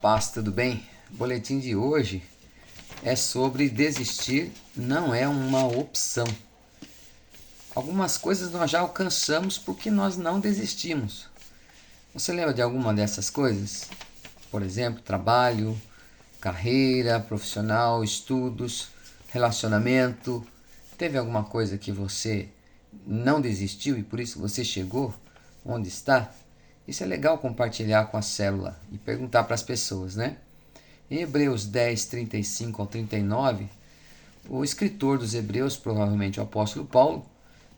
Paz, tudo bem? O boletim de hoje é sobre desistir não é uma opção. Algumas coisas nós já alcançamos porque nós não desistimos. Você lembra de alguma dessas coisas? Por exemplo, trabalho, carreira profissional, estudos, relacionamento. Teve alguma coisa que você não desistiu e por isso você chegou onde está? Isso é legal compartilhar com a célula e perguntar para as pessoas, né? Em Hebreus 10, 35 ao 39, o escritor dos Hebreus, provavelmente o apóstolo Paulo,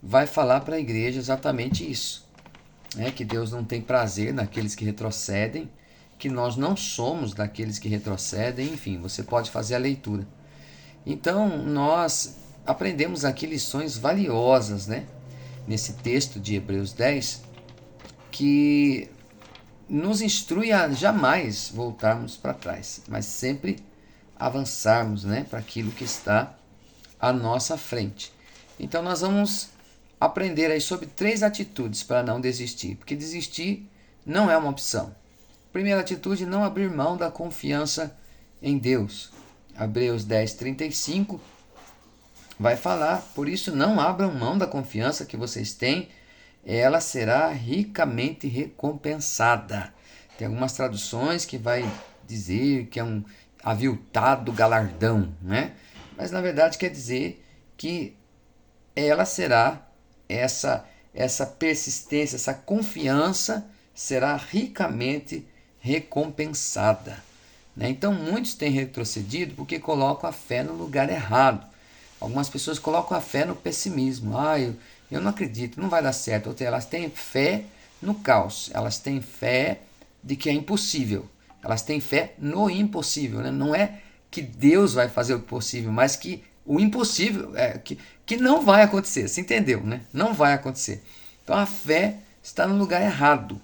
vai falar para a igreja exatamente isso. Que Deus não tem prazer naqueles que retrocedem, que nós não somos daqueles que retrocedem, enfim, você pode fazer a leitura. Então, nós aprendemos aqui lições valiosas, nesse texto de Hebreus 10, que nos instrui a jamais voltarmos para trás, mas sempre avançarmos, para aquilo que está à nossa frente. Então nós vamos aprender aí sobre 3 atitudes para não desistir, porque desistir não é uma opção. Primeira atitude, não abrir mão da confiança em Deus. Hebreus 10, 35 vai falar, por isso não abram mão da confiança que vocês têm, ela será ricamente recompensada. Tem algumas traduções que vai dizer que é um aviltado galardão, Mas na verdade quer dizer que ela será essa persistência, essa confiança será ricamente recompensada. Então muitos têm retrocedido porque colocam a fé no lugar errado. Algumas pessoas colocam a fé no pessimismo. Eu não acredito, não vai dar certo. Ou seja, elas têm fé no caos, elas têm fé de que é impossível. Elas têm fé no impossível. Não é que Deus vai fazer o possível, mas que o impossível que não vai acontecer. Você entendeu, Não vai acontecer. Então a fé está no lugar errado.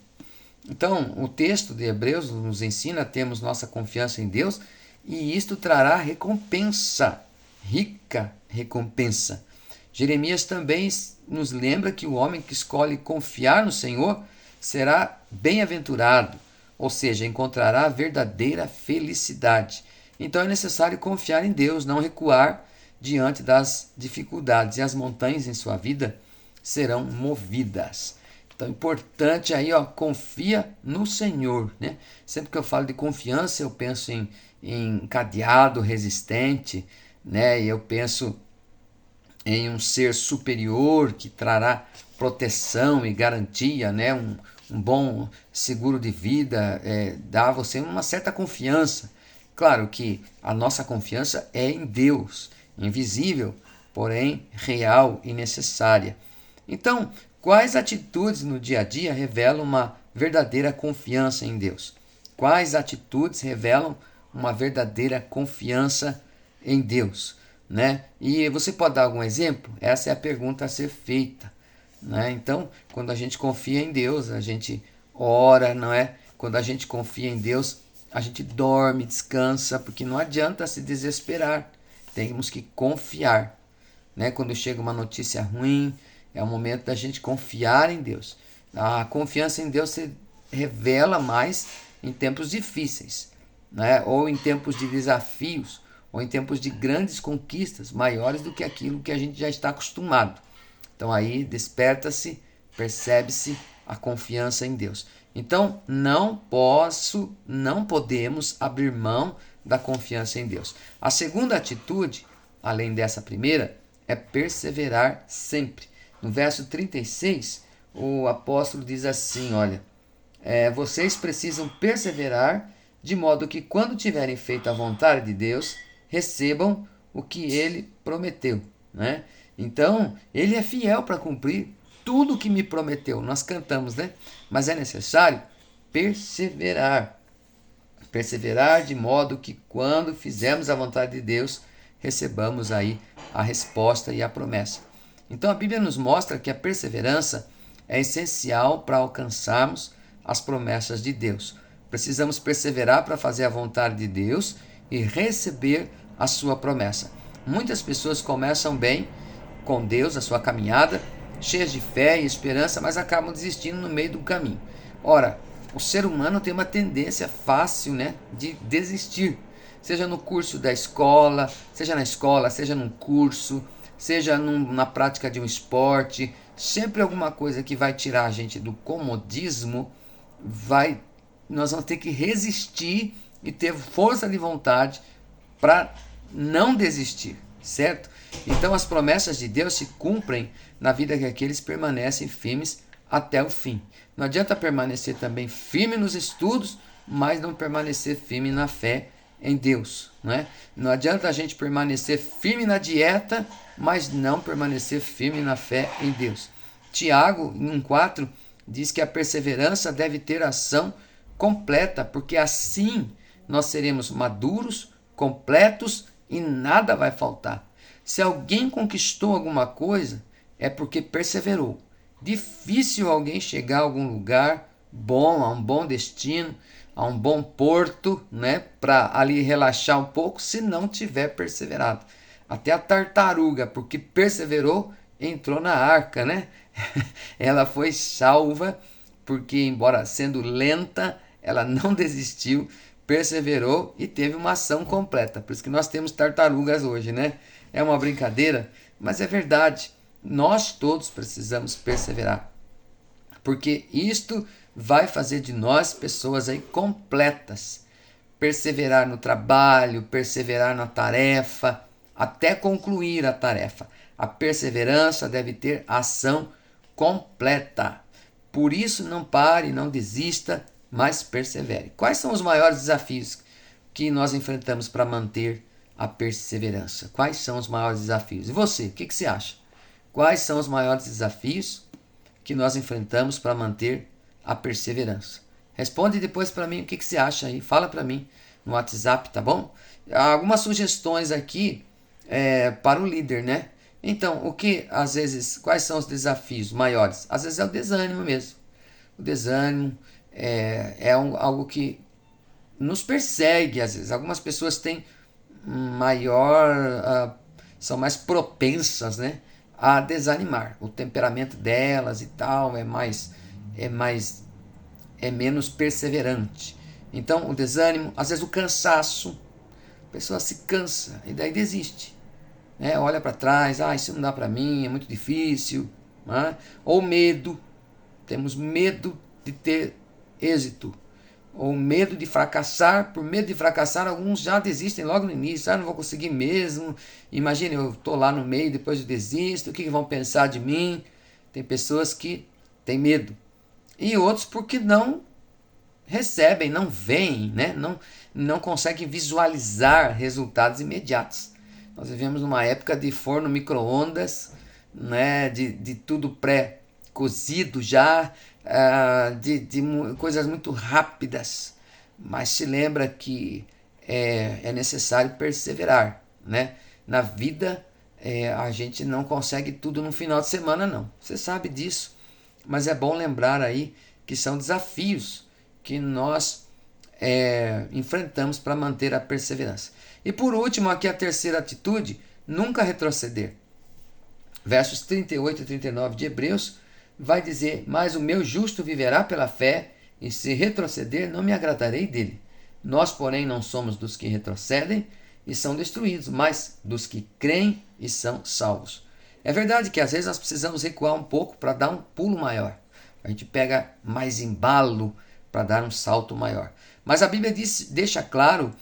Então, o texto de Hebreus nos ensina a termos nossa confiança em Deus e isto trará recompensa, rica recompensa. Jeremias também nos lembra que o homem que escolhe confiar no Senhor será bem-aventurado, ou seja, encontrará a verdadeira felicidade. Então é necessário confiar em Deus, não recuar diante das dificuldades, e as montanhas em sua vida serão movidas. Então é importante aí, confia no Senhor, Sempre que eu falo de confiança, eu penso em cadeado resistente, E eu penso em um ser superior que trará proteção e garantia, um bom seguro de vida, dá a você uma certa confiança. Claro que a nossa confiança é em Deus, invisível, porém real e necessária. Então, quais atitudes no dia a dia revelam uma verdadeira confiança em Deus? Quais atitudes revelam uma verdadeira confiança em Deus? E você pode dar algum exemplo? Essa é a pergunta a ser feita. Então, quando a gente confia em Deus, a gente ora, não é? Quando a gente confia em Deus, a gente dorme, descansa, porque não adianta se desesperar. Temos que confiar. Quando chega uma notícia ruim, é o momento da gente confiar em Deus. A confiança em Deus se revela mais em tempos difíceis, ou em tempos de desafios, ou em tempos de grandes conquistas maiores do que aquilo que a gente já está acostumado. Então aí desperta-se, percebe-se a confiança em Deus. Então não podemos abrir mão da confiança em Deus. A segunda atitude, além dessa primeira, é perseverar sempre. No verso 36, o apóstolo diz assim, olha, vocês precisam perseverar de modo que quando tiverem feito a vontade de Deus, recebam o que ele prometeu. Então, ele é fiel para cumprir tudo o que me prometeu. Nós cantamos, Mas é necessário perseverar. Perseverar de modo que quando fizermos a vontade de Deus, recebamos aí a resposta e a promessa. Então a Bíblia nos mostra que a perseverança é essencial para alcançarmos as promessas de Deus. Precisamos perseverar para fazer a vontade de Deus e receber a sua promessa. Muitas pessoas começam bem com Deus, a sua caminhada, cheias de fé e esperança, mas acabam desistindo no meio do caminho. Ora, O ser humano tem uma tendência fácil, né, de desistir. Seja no curso da escola, seja na escola, seja num curso, seja na prática de um esporte. Sempre alguma coisa que vai tirar a gente do comodismo, nós vamos ter que resistir e ter força de vontade para não desistir, certo? Então as promessas de Deus se cumprem na vida daqueles que permanecem firmes até o fim. Não adianta permanecer também firme nos estudos, mas não permanecer firme na fé em Deus, não é? Não adianta a gente permanecer firme na dieta, mas não permanecer firme na fé em Deus. Tiago, em 1,4, diz que a perseverança deve ter ação completa, porque assim nós seremos maduros, completos e nada vai faltar. Se alguém conquistou alguma coisa, é porque perseverou. Difícil alguém chegar a algum lugar bom, a um bom destino, a um bom porto, né, para ali relaxar um pouco, se não tiver perseverado. Até a tartaruga, porque perseverou, entrou na arca, né? Ela foi salva, porque embora sendo lenta, ela não desistiu, perseverou e teve uma ação completa. Por isso que nós temos tartarugas hoje, né? É uma brincadeira, mas é verdade. Nós todos precisamos perseverar, porque isto vai fazer de nós pessoas aí completas. Perseverar no trabalho, perseverar na tarefa, até concluir a tarefa. A perseverança deve ter ação completa. Por isso, não pare, não desista, mas persevere. Quais são os maiores desafios que nós enfrentamos para manter a perseverança? Quais são os maiores desafios? E você, o que você acha? Quais são os maiores desafios que nós enfrentamos para manter a perseverança? Responde depois para mim o que você acha aí. Fala para mim no WhatsApp, tá bom? Algumas sugestões aqui para o líder, né? Então, às vezes, quais são os desafios maiores? Às vezes é o desânimo mesmo. O desânimo algo que nos persegue, às vezes. Algumas pessoas têm são mais propensas, né, a desanimar. O temperamento delas e tal é menos perseverante. Então, o desânimo, às vezes o cansaço, a pessoa se cansa e daí desiste, né? Olha para trás, isso não dá para mim, é muito difícil, né? Ou medo, temos medo de ter êxito, ou medo de fracassar. Por medo de fracassar, alguns já desistem logo no início. Não vou conseguir mesmo. Imagine, eu estou lá no meio, depois eu desisto. O que vão pensar de mim? Tem pessoas que têm medo. E outros porque não recebem, não veem, né? não conseguem visualizar resultados imediatos. Nós vivemos numa época de forno micro-ondas, né? de tudo pré-cozido já, de coisas muito rápidas, mas se lembra que é necessário perseverar, né? Na vida a gente não consegue tudo no final de semana, não. Você sabe disso, mas é bom lembrar aí que são desafios que nós enfrentamos para manter a perseverança. E por último, aqui a terceira atitude: nunca retroceder. Versos 38 e 39 de Hebreus vai dizer: mas o meu justo viverá pela fé, e se retroceder, não me agradarei dele. Nós, porém, não somos dos que retrocedem e são destruídos, mas dos que creem e são salvos. É verdade que às vezes nós precisamos recuar um pouco para dar um pulo maior. A gente pega mais embalo para dar um salto maior. Mas a Bíblia deixa claro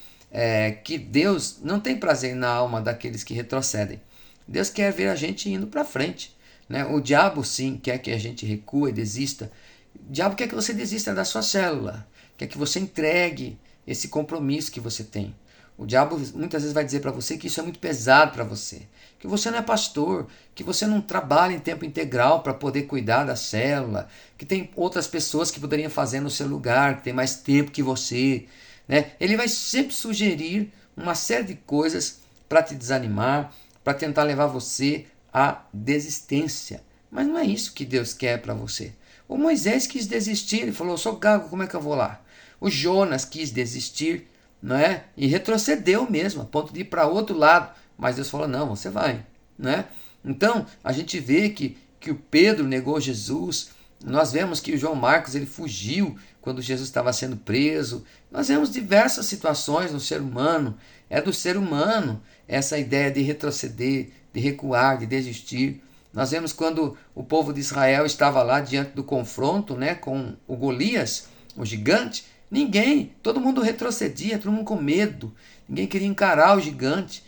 que Deus não tem prazer na alma daqueles que retrocedem. Deus quer ver a gente indo para frente, né? O diabo, sim, quer que a gente recue e desista. O diabo quer que você desista da sua célula, quer que você entregue esse compromisso que você tem. O diabo muitas vezes vai dizer para você que isso é muito pesado para você, que você não é pastor, que você não trabalha em tempo integral para poder cuidar da célula, que tem outras pessoas que poderiam fazer no seu lugar, que tem mais tempo que você, né? Ele vai sempre sugerir uma série de coisas para te desanimar, para tentar levar você à desistência. Mas não é isso que Deus quer para você. O Moisés quis desistir, ele falou: sou gago, como é que eu vou lá? O Jonas quis desistir, não é? E retrocedeu mesmo, a ponto de ir para outro lado. Mas Deus falou: não, você vai, não é? Então, a gente vê que o Pedro negou Jesus. Nós vemos que o João Marcos ele fugiu quando Jesus estava sendo preso. Nós vemos diversas situações no ser humano. É do ser humano essa ideia de retroceder, de recuar, de desistir. Nós vemos quando o povo de Israel estava lá diante do confronto, né, com o Golias, o gigante. Ninguém, todo mundo retrocedia, todo mundo com medo. Ninguém queria encarar o gigante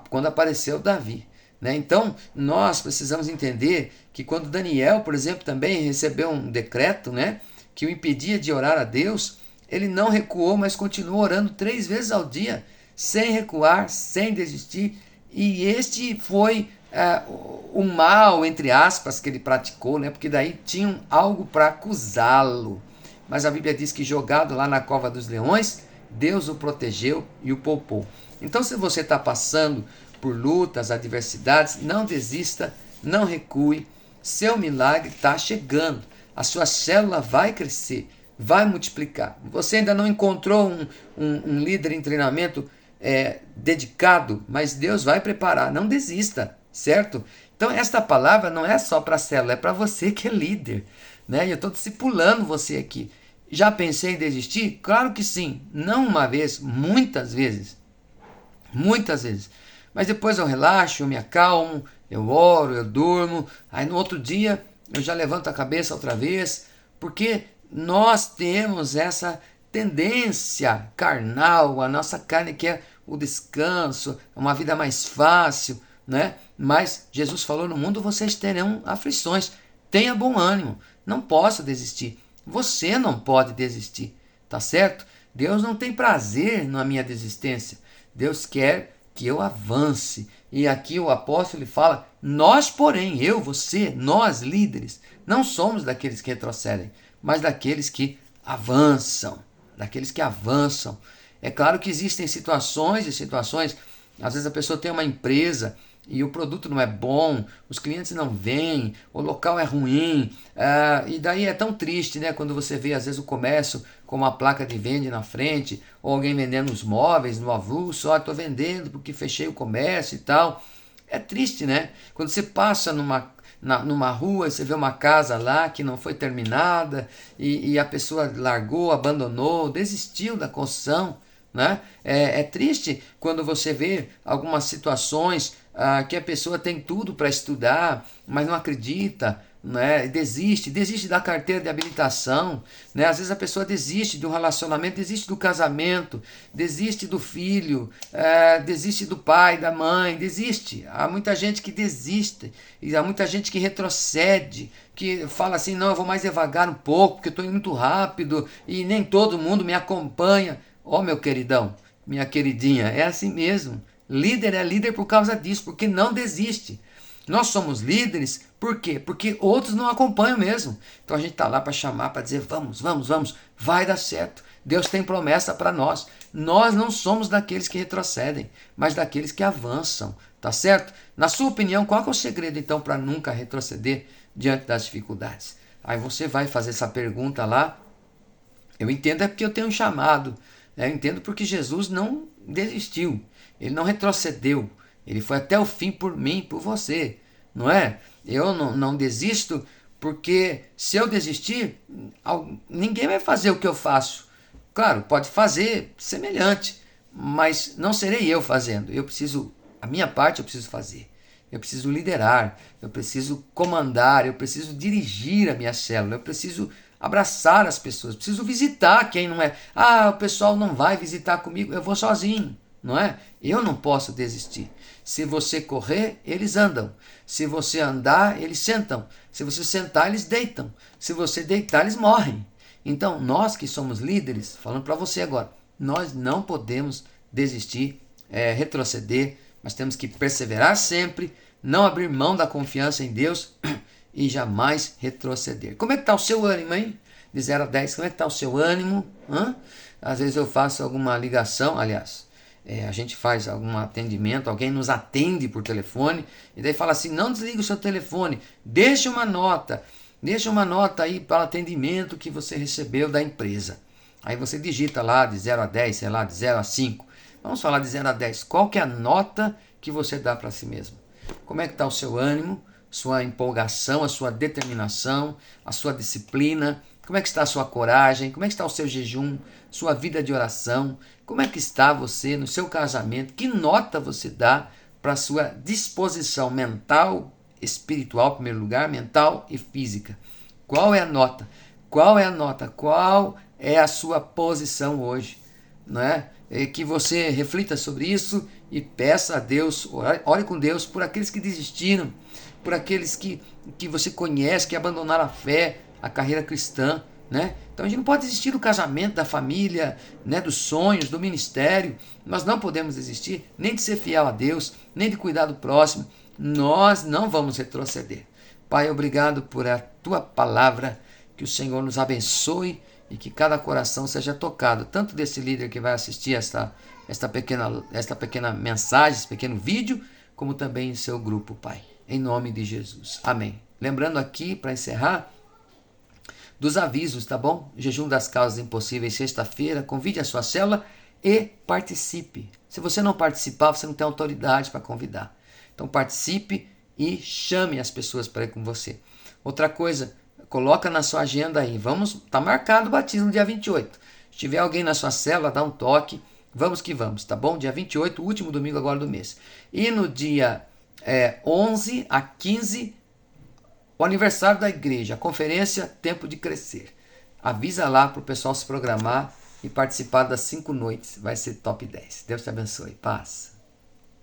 quando apareceu Davi. Né? Então, nós precisamos entender que quando Daniel, por exemplo, também recebeu um decreto, né, que o impedia de orar a Deus, ele não recuou, mas continuou orando 3 vezes ao dia, sem recuar, sem desistir. E este foi o mal, entre aspas, que ele praticou, né, porque daí tinham algo para acusá-lo. Mas a Bíblia diz que jogado lá na cova dos leões, Deus o protegeu e o poupou. Então, se você está passando por lutas, adversidades, não desista, não recue. Seu milagre está chegando. A sua célula vai crescer, vai multiplicar. Você ainda não encontrou um líder em treinamento dedicado, mas Deus vai preparar. Não desista, certo? Então, esta palavra não é só para a célula, é para você que é líder. Né? Eu estou discipulando você aqui. Já pensei em desistir? Claro que sim. Não uma vez, muitas vezes. Muitas vezes. Mas depois eu relaxo, eu me acalmo, eu oro, eu durmo. Aí no outro dia eu já levanto a cabeça outra vez. Porque nós temos essa tendência carnal, a nossa carne quer o descanso, uma vida mais fácil, né? Mas Jesus falou: no mundo vocês terão aflições. Tenha bom ânimo. Não posso desistir. Você não pode desistir, tá certo? Deus não tem prazer na minha desistência. Deus quer que eu avance. E aqui o apóstolo fala: nós, porém, eu, você, nós líderes, não somos daqueles que retrocedem, mas daqueles que avançam. Daqueles que avançam. É claro que existem situações e situações. Às vezes a pessoa tem uma empresa e o produto não é bom, os clientes não vêm, o local é ruim, e daí é tão triste, né? Quando você vê às vezes o comércio com uma placa de vende na frente, ou alguém vendendo os móveis no avulso: estou vendendo porque fechei o comércio e tal. É triste, né? Quando você passa numa rua e você vê uma casa lá que não foi terminada e a pessoa largou, abandonou, desistiu da construção. Né? É triste quando você vê algumas situações que a pessoa tem tudo para estudar, mas não acredita, né? Desiste da carteira de habilitação, né? Às vezes a pessoa desiste do relacionamento, desiste do casamento, desiste do filho, desiste do pai, da mãe, desiste. Há muita gente que desiste, e há muita gente que retrocede, que fala assim: não, eu vou mais devagar um pouco, porque eu estou indo muito rápido e nem todo mundo me acompanha. Meu queridão, minha queridinha, é assim mesmo. Líder é líder por causa disso, porque não desiste. Nós somos líderes, por quê? Porque outros não acompanham mesmo. Então a gente está lá para chamar, para dizer: vamos, vai dar certo. Deus tem promessa para nós. Nós não somos daqueles que retrocedem, mas daqueles que avançam, tá certo? Na sua opinião, qual é o segredo então para nunca retroceder diante das dificuldades? Aí você vai fazer essa pergunta lá. Eu entendo porque eu tenho um chamado. Eu entendo porque Jesus não desistiu. Ele não retrocedeu. Ele foi até o fim por mim, por você. Não é? Eu não desisto porque se eu desistir, ninguém vai fazer o que eu faço. Claro, pode fazer semelhante, mas não serei eu fazendo. A minha parte eu preciso fazer. Eu preciso liderar, eu preciso comandar, eu preciso dirigir a minha célula, eu preciso abraçar as pessoas, preciso visitar quem não é. O pessoal não vai visitar comigo, eu vou sozinho, não é? Eu não posso desistir. Se você correr, eles andam. Se você andar, eles sentam. Se você sentar, eles deitam. Se você deitar, eles morrem. Então, nós que somos líderes, falando para você agora, nós não podemos desistir, retroceder, mas temos que perseverar sempre, não abrir mão da confiança em Deus e jamais retroceder. Como é que está o seu ânimo, hein? De 0 a 10, como é que está o seu ânimo? Às vezes eu faço alguma ligação, aliás, a gente faz algum atendimento, alguém nos atende por telefone, e daí fala assim: não desliga o seu telefone, deixa uma nota aí para o atendimento que você recebeu da empresa. Aí você digita lá de 0 a 10, sei lá, de 0 a 5. Vamos falar de 0 a 10. Qual que é a nota que você dá para si mesmo? Como é que está o seu ânimo, sua empolgação, a sua determinação, a sua disciplina, Como é que está a sua coragem? Como é que está o seu jejum? Sua vida de oração? Como é que está você no seu casamento? Que nota você dá para a sua disposição mental, espiritual, em primeiro lugar, mental e física? Qual é a nota? Qual é a nota? Qual é a sua posição hoje? Não é? Que você reflita sobre isso e peça a Deus, ore com Deus por aqueles que desistiram, por aqueles que você conhece, que abandonaram a fé, a carreira cristã, né? Então a gente não pode desistir do casamento, da família, né? Dos sonhos, do ministério. Nós não podemos desistir nem de ser fiel a Deus, nem de cuidar do próximo. Nós não vamos retroceder. Pai, obrigado por a tua palavra, que o Senhor nos abençoe e que cada coração seja tocado, tanto desse líder que vai assistir esta pequena mensagem, esse pequeno vídeo, como também em seu grupo, Pai. Em nome de Jesus. Amém. Lembrando aqui, para encerrar, dos avisos, tá bom? Jejum das causas impossíveis, sexta-feira. Convide a sua célula e participe. Se você não participar, você não tem autoridade para convidar. Então participe e chame as pessoas para ir com você. Outra coisa, coloca na sua agenda aí. Tá marcado o batismo dia 28. Se tiver alguém na sua célula, dá um toque. Vamos que vamos, tá bom? Dia 28, último domingo agora do mês. E no dia 11 a 15, o aniversário da igreja, a conferência Tempo de Crescer. Avisa lá para o pessoal se programar e participar das 5 noites. Vai ser top 10. Deus te abençoe. Paz.